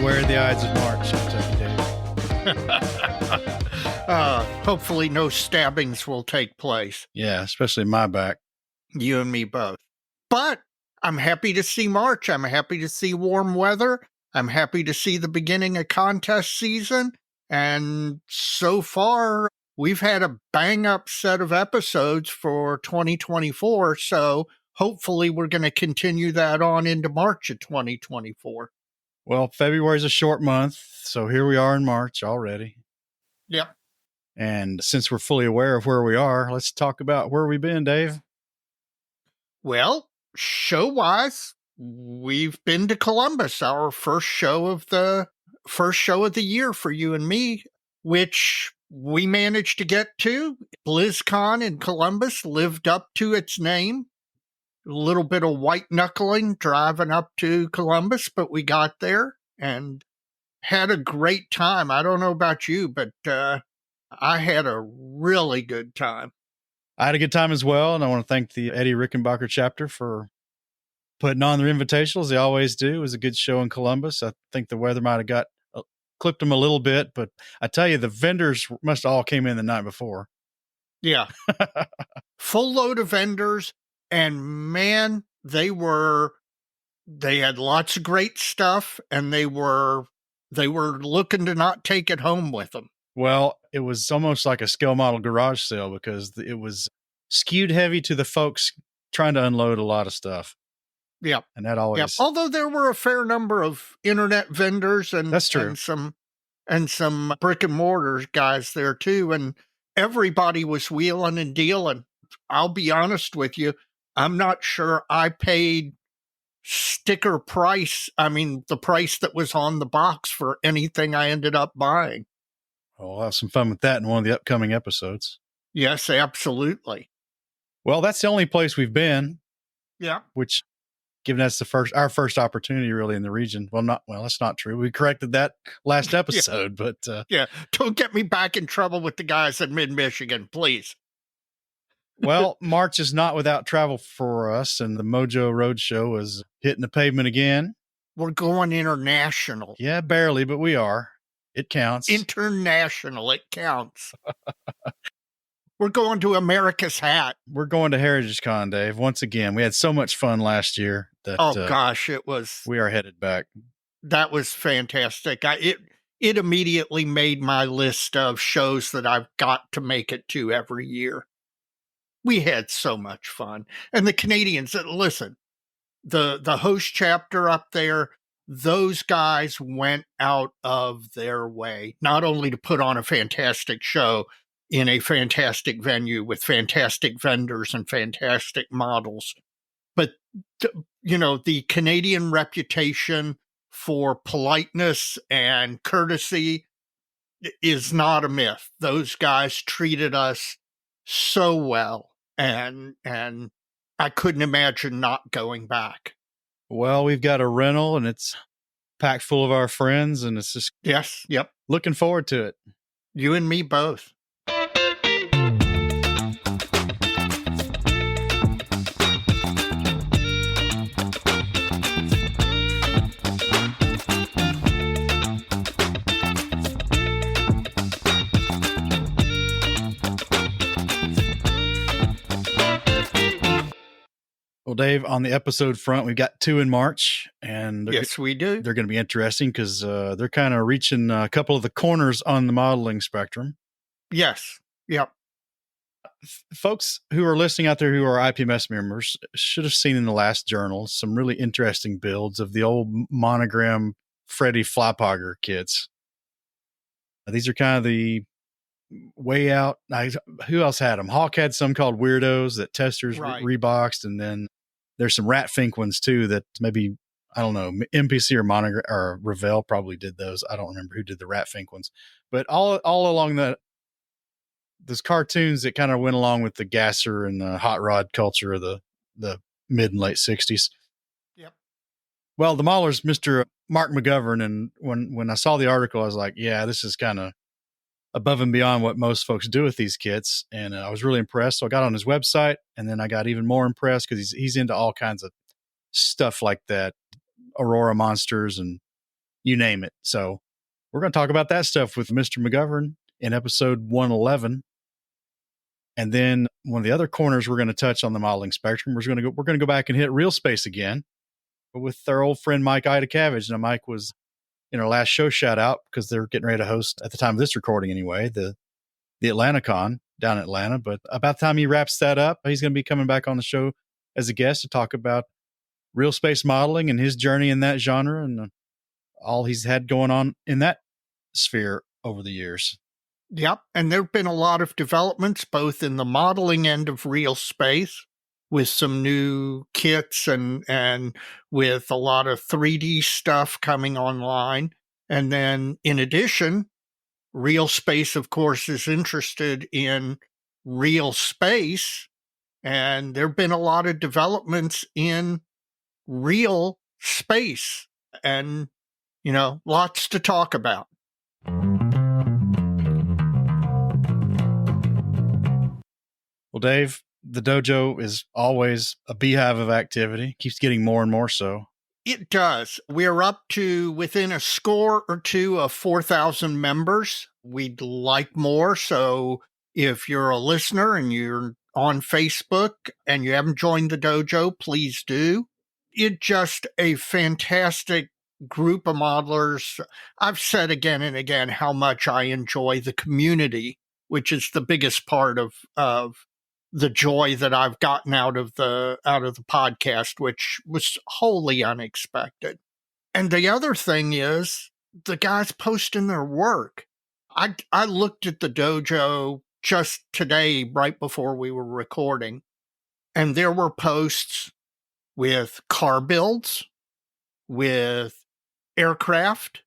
Beware the Ides of March, I'll tell you, Dave. Hopefully no stabbings will take place. Yeah, especially my back. You and me both. But I'm happy to see March. I'm happy to see warm weather. I'm happy to see the beginning of contest season. And so far, we've had a bang-up set of episodes for 2024. So hopefully we're going to continue that on into March of 2024. Well, February's a short month, so here we are in March already. Yep. And since we're fully aware of where we are, let's talk about where we've been, Dave. Well, show-wise, we've been to Columbus, our first show of the year for you and me, which we managed to get to. BlizzCon in Columbus lived up to its name. A little bit of white knuckling driving up to Columbus, but we got there and had a great time. I don't know about you, but I had a really good time. I had a good time as well, and I want to thank the Eddie Rickenbacker chapter for putting on their invitationals. They always do. It was a good show in Columbus. I think the weather might have clipped them a little bit, but I tell you, the vendors must have all came in the night before. Yeah. Full load of vendors, and man, they had lots of great stuff, and they were looking to not take it home with them. Well, it was almost like a scale model garage sale because it was skewed heavy to the folks trying to unload a lot of stuff. Yeah. And that always. Yep. Although there were a fair number of internet vendors and that's true. And some brick and mortar guys there too. And everybody was wheeling and dealing. I'll be honest with you. I'm not sure I paid sticker price. I mean, the price that was on the box for anything I ended up buying. We'll have some fun with that in one of the upcoming episodes. Yes, absolutely. Well, that's the only place we've been. Yeah. Which, given us our first opportunity really in the region. Well, that's not true. We corrected that last episode, but yeah. Don't get me back in trouble with the guys in mid-Michigan, please. Well, March is not without travel for us, and the Mojo Roadshow is hitting the pavement again. We're going international. Yeah, barely, but we are. It counts. International, it counts. We're going to America's Hat. We're going to Heritage Con, Dave. Once again, we had so much fun last year. Gosh, it was. We are headed back. That was fantastic. It immediately made my list of shows that I've got to make it to every year. We had so much fun. And the Canadians, listen, the host chapter up there, those guys went out of their way, not only to put on a fantastic show in a fantastic venue with fantastic vendors and fantastic models, but, the Canadian reputation for politeness and courtesy is not a myth. Those guys treated us so well, and I couldn't imagine not going back. Well, we've got a rental, and it's packed full of our friends, and it's just yes, yep. Looking forward to it. You and me both. Well, Dave, on the episode front, we've got 2 in March, and yes, we do. They're going to be interesting because they're kind of reaching a couple of the corners on the modeling spectrum. Yes. Yep. Folks who are listening out there who are IPMS members should have seen in the last journal some really interesting builds of the old monogram Freddy Flyplogger kits. These are kind of the way out. Who else had them? Hawk had some called Weirdos that testers reboxed, and then there's some Rat Fink ones too that maybe, I don't know, MPC or Monogram or Revell probably did those. I don't remember who did the Rat Fink ones, but all along those cartoons that kind of went along with the gasser and the hot rod culture of the mid and late 60s. Yep. Well, the modeler's Mr. Mark McGovern, and when I saw the article, I was like, yeah, this is kind of above and beyond what most folks do with these kits. And I was really impressed. So I got on his website, and then I got even more impressed because he's into all kinds of stuff like that. Aurora monsters and you name it. So we're going to talk about that stuff with Mr. McGovern in episode 111. And then one of the other corners we're going to touch on the modeling spectrum, we're going to go back and hit real space again with our old friend Mike Idacavage. Now, Mike was in our last show shout out because they're getting ready to host, at the time of this recording anyway, the AtlantaCon down in Atlanta. But about the time he wraps that up, he's going to be coming back on the show as a guest to talk about real space modeling and his journey in that genre and all he's had going on in that sphere over the years. Yep. And there have been a lot of developments, both in the modeling end of real space with some new kits and with a lot of 3D stuff coming online. And then in addition, real space, of course, is interested in real space. And there have been a lot of developments in real space and, lots to talk about. Well, Dave, the dojo is always a beehive of activity. Keeps getting more and more so. It does. We're up to within a score or two of 4,000 members. We'd like more. So if you're a listener and you're on Facebook and you haven't joined the dojo, please do. It's just a fantastic group of modelers. I've said again and again how much I enjoy the community, which is the biggest part of the joy that I've gotten out of the podcast, which was wholly unexpected. And the other thing is the guys posting their work. I looked at the dojo just today, right before we were recording, and there were posts with car builds, with aircraft.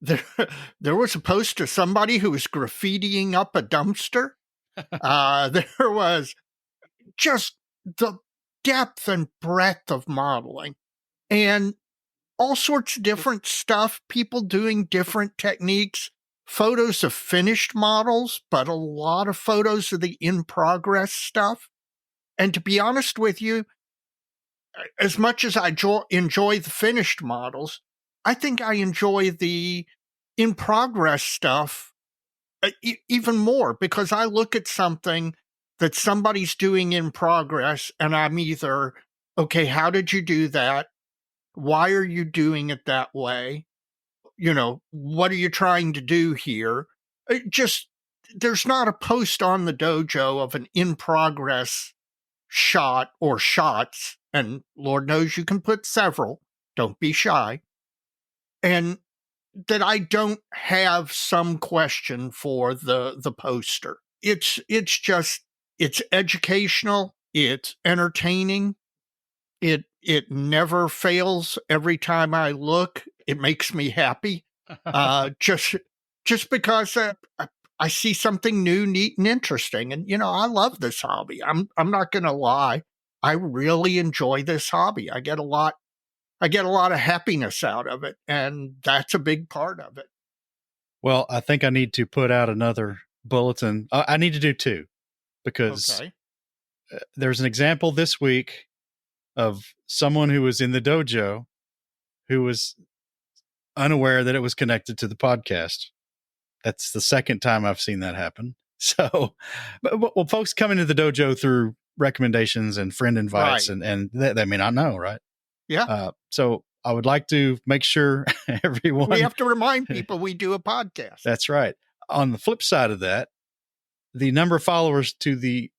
There was a post of somebody who was graffitiing up a dumpster. There was just the depth and breadth of modeling and all sorts of different stuff, people doing different techniques, photos of finished models, but a lot of photos of the in-progress stuff. And to be honest with you, as much as I enjoy the finished models, I think I enjoy the in-progress stuff even more, because I look at something that somebody's doing in progress and I'm either, okay, how did you do that? Why are you doing it that way? What are you trying to do here? There's not a post on the dojo of an in progress shot or shots, and Lord knows you can put several. Don't be shy. And that I don't have some question for the poster. It's educational, it's entertaining. It never fails. Every time I look, it makes me happy. Just because I see something new, neat, and interesting. And I love this hobby. I'm not going to lie. I really enjoy this hobby. I get a lot of happiness out of it, and that's a big part of it. Well, I think I need to put out another bulletin. I need to do two, because there's an example this week of someone who was in the dojo who was unaware that it was connected to the podcast. That's the second time I've seen that happen. So, well, folks come into the dojo through recommendations and friend invites, right, and they may not know, right? Yeah. So I would like to make sure everyone... We have to remind people we do a podcast. That's right. On the flip side of that, the number of followers to the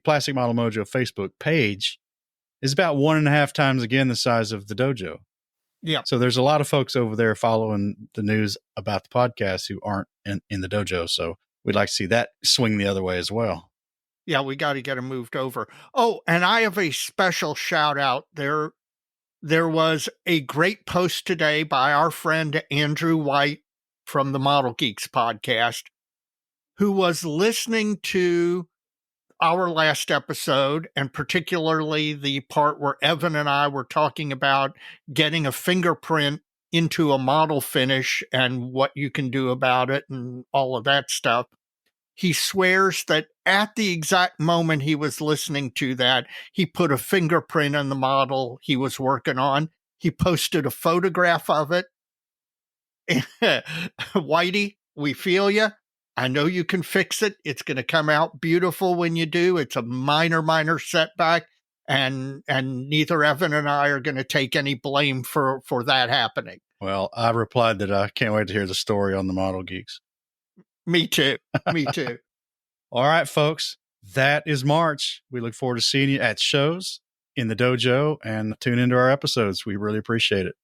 Plastic Model Mojo Facebook page is about 1.5 times again the size of the dojo. Yeah. So there's a lot of folks over there following the news about the podcast who aren't in the dojo. So we'd like to see that swing the other way as well. Yeah, we got to get them moved over. Oh, and I have a special shout out. There was a great post today by our friend Andrew White from the Model Geeks podcast, who was listening to our last episode, and particularly the part where Evan and I were talking about getting a fingerprint into a model finish and what you can do about it and all of that stuff. He swears that at the exact moment he was listening to that, he put a fingerprint on the model he was working on. He posted a photograph of it. Whitey, we feel you. I know you can fix it. It's going to come out beautiful when you do. It's a minor setback, and neither Evan and I are going to take any blame for that happening. Well, I replied that I can't wait to hear the story on the Model Geeks. Me too. Me too. All right, folks. That is March. We look forward to seeing you at shows, in the dojo, and tune into our episodes. We really appreciate it.